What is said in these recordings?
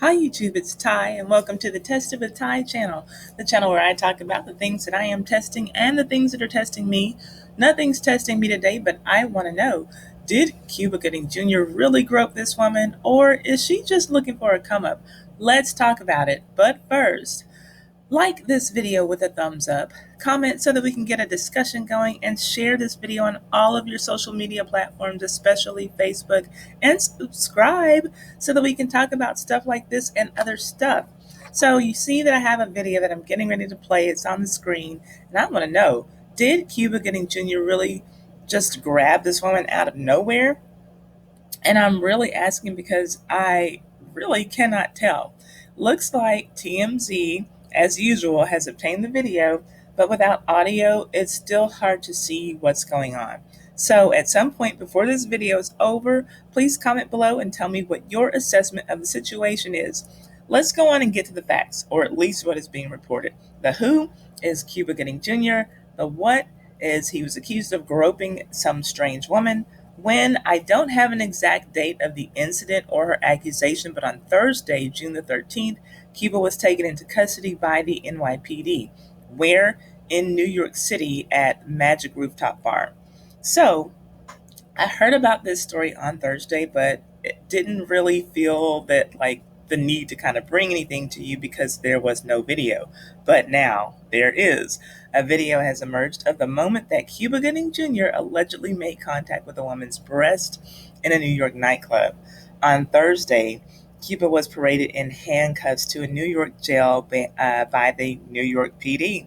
Hi YouTube, it's Ty and welcome to the Tested with Ty channel, the channel where I talk about the things that I am testing and the things that are testing me. Nothing's testing me today, but I want to know, did Cuba Gooding Jr. really grope this woman or is she just looking for a come up? Let's talk about it, but first, like this video with a thumbs up, comment so that we can get a discussion going, and share this video on all of your social media platforms, especially Facebook, and subscribe so that we can talk about stuff like this and other stuff. So you see that I have a video that I'm getting ready to play. It's on the screen, and I want to know, did Cuba Gooding Jr. really just grab this woman out of nowhere? And I'm really asking because I really cannot tell. Looks like TMZ, as usual, has obtained the video, but without audio, it's still hard to see what's going on. So at some point before this video is over, please comment below and tell me what your assessment of the situation is. Let's go on and get to the facts, or at least what is being reported. The who is Cuba Gooding Jr., the what is he was accused of groping some strange woman. When, I don't have an exact date of the incident or her accusation, but on Thursday, June the 13th, Cuba was taken into custody by the NYPD. Where? In New York City at Magic Rooftop Bar. So, I heard about this story on Thursday, but it didn't really feel that like the need to kind of bring anything to you because there was no video. But now there is. A video has emerged of the moment that Cuba Gooding Jr. allegedly made contact with a woman's breast in a New York nightclub. On Thursday, Cuba was paraded in handcuffs to a New York jail by the New York PD,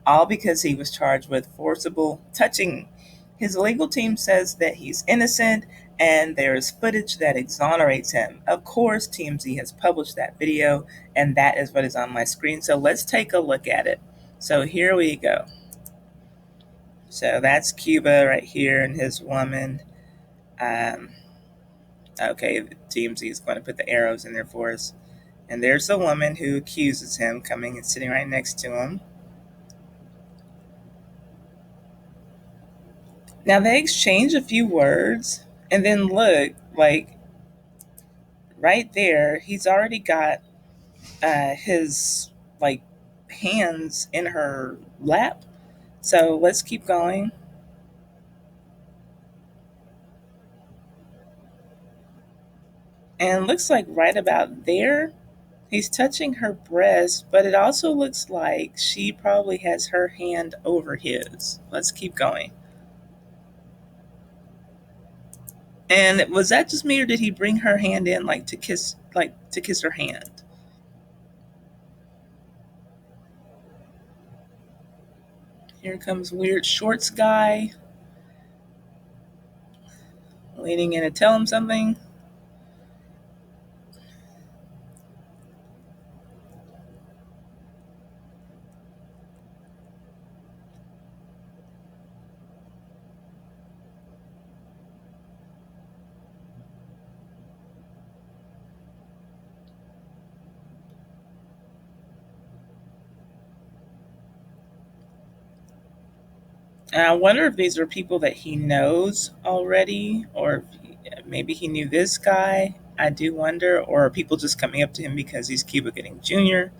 all because he was charged with forcible touching. His legal team says that he's innocent and there is footage that exonerates him. Of course, TMZ has published that video, and that is what is on my screen. So let's take a look at it. So here we go. So that's Cuba right here and his woman. Um, okay, TMZ is going to put the arrows in there for us. And there's the woman who accuses him coming and sitting right next to him. Now they exchange a few words, and then look, like right there, he's already got his like hands in her lap. So let's keep going. And looks like right about there, he's touching her breast, but it also looks like she probably has her hand over his. Let's keep going. And was that just me, or did he bring her hand in like to kiss her hand? Here comes weird shorts guy leaning in to tell him something. And I wonder if these are people that he knows already, or maybe he knew this guy. I do wonder, or are people just coming up to him because he's Cuba Gooding Jr.?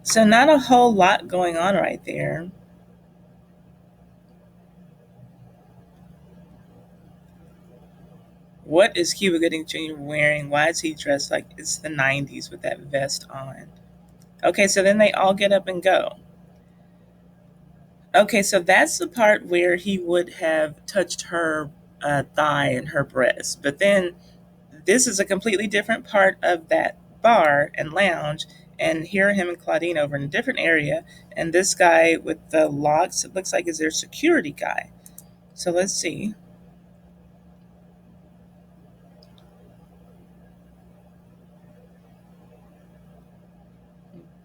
So, not a whole lot going on right there. What is Cuba Gooding Jr. wearing? Why is he dressed like it's the 90s with that vest on? Okay, so then they all get up and go. Okay, so that's the part where he would have touched her thigh and her breast. But then this is a completely different part of that bar and lounge. And here are him and Claudine over in a different area. And this guy with the locks, it looks like is their security guy. So let's see.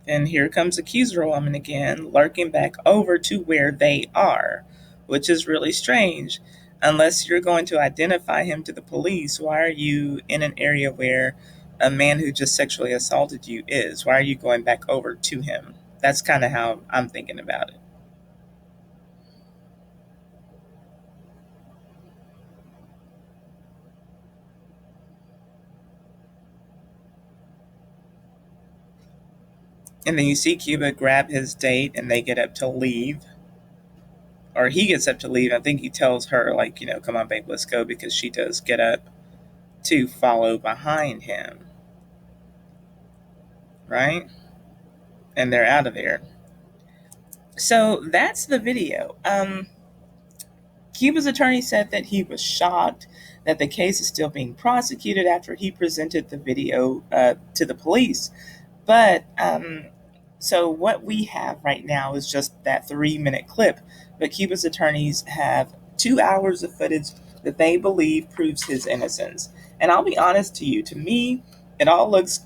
And here comes Accuser woman again, lurking back over to where they are, which is really strange. Unless you're going to identify him to the police, why are you in an area where a man who just sexually assaulted you is? Why are you going back over to him? That's kind of how I'm thinking about it. And then you see Cuba grab his date and they get up to leave. Or he gets up to leave. I think he tells her, like, come on, babe, let's go, because she does get up to follow behind him, right? And they're out of there. So that's the video. Cuba's attorney said that he was shocked that the case is still being prosecuted after he presented the video to the police. But so what we have right now is just that 3-minute clip. But Cuba's attorneys have 2 hours of footage that they believe proves his innocence. And I'll be honest to you, to me, it all looks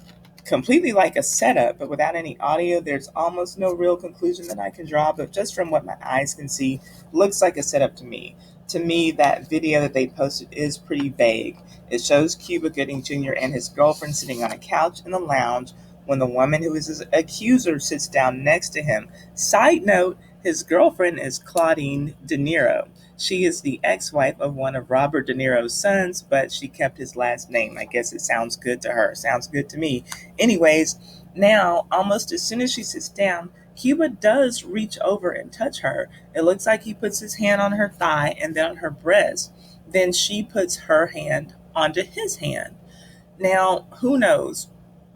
completely like a setup, but without any audio, there's almost no real conclusion that I can draw. But just from what my eyes can see, looks like a setup to me. To me, that video that they posted is pretty vague. It shows Cuba Gooding Jr. and his girlfriend sitting on a couch in the lounge when the woman who is his accuser sits down next to him. Side note, his girlfriend is Claudine De Niro. She is the ex-wife of one of Robert De Niro's sons, but she kept his last name. I guess it sounds good to her. Sounds good to me. Anyways, now, almost as soon as she sits down, Cuba does reach over and touch her. It looks like he puts his hand on her thigh and then on her breast. Then she puts her hand onto his hand. Now, who knows?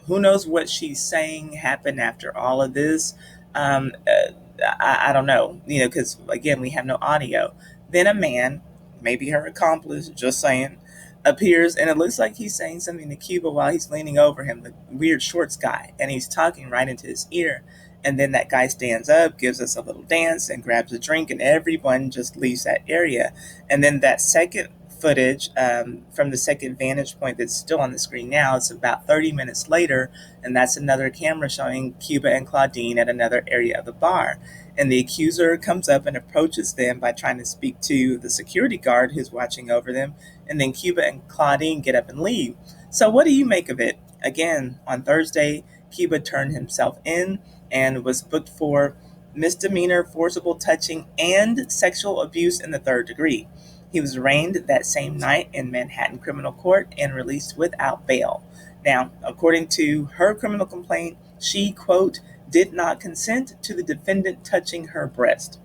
Who knows what she's saying happened after all of this? I don't know, because again, we have no audio. Then a man, maybe her accomplice, just saying, appears, and it looks like he's saying something to Cuba while he's leaning over him, the weird shorts guy, and he's talking right into his ear. And then that guy stands up, gives us a little dance, and grabs a drink, and everyone just leaves that area. And then that second footage from the second vantage point that's still on the screen now, it's about 30 minutes later, and that's another camera showing Cuba and Claudine at another area of the bar. And the accuser comes up and approaches them by trying to speak to the security guard who's watching over them. And then Cuba and Claudine get up and leave. So, what do you make of it? Again, on Thursday, Cuba turned himself in and was booked for misdemeanor forcible touching and sexual abuse in the third degree. He was arraigned that same night in Manhattan criminal court and released without bail. Now, according to her criminal complaint, she, quote, did not consent to the defendant touching her breast.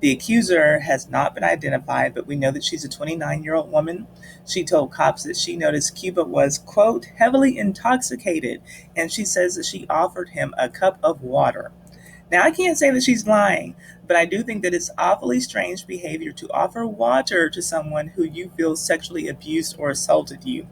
The accuser has not been identified, but we know that she's a 29-year-old woman. She told cops that she noticed Cuba was, quote, heavily intoxicated, and she says that she offered him a cup of water. Now, I can't say that she's lying, but I do think that it's awfully strange behavior to offer water to someone who you feel sexually abused or assaulted you.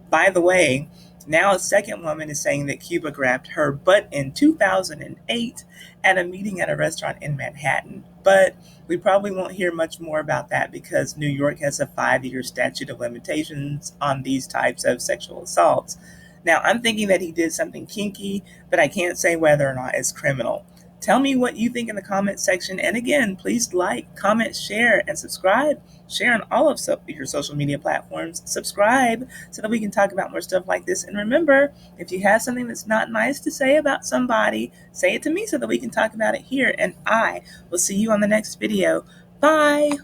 By the way, now a second woman is saying that Cuba grabbed her butt in 2008 at a meeting at a restaurant in Manhattan. But we probably won't hear much more about that because New York has a 5-year statute of limitations on these types of sexual assaults. Now, I'm thinking that he did something kinky, but I can't say whether or not it's criminal. Tell me what you think in the comment section. And again, please like, comment, share, and subscribe. Share on all of your social media platforms. Subscribe so that we can talk about more stuff like this. And remember, if you have something that's not nice to say about somebody, say it to me so that we can talk about it here. And I will see you on the next video. Bye.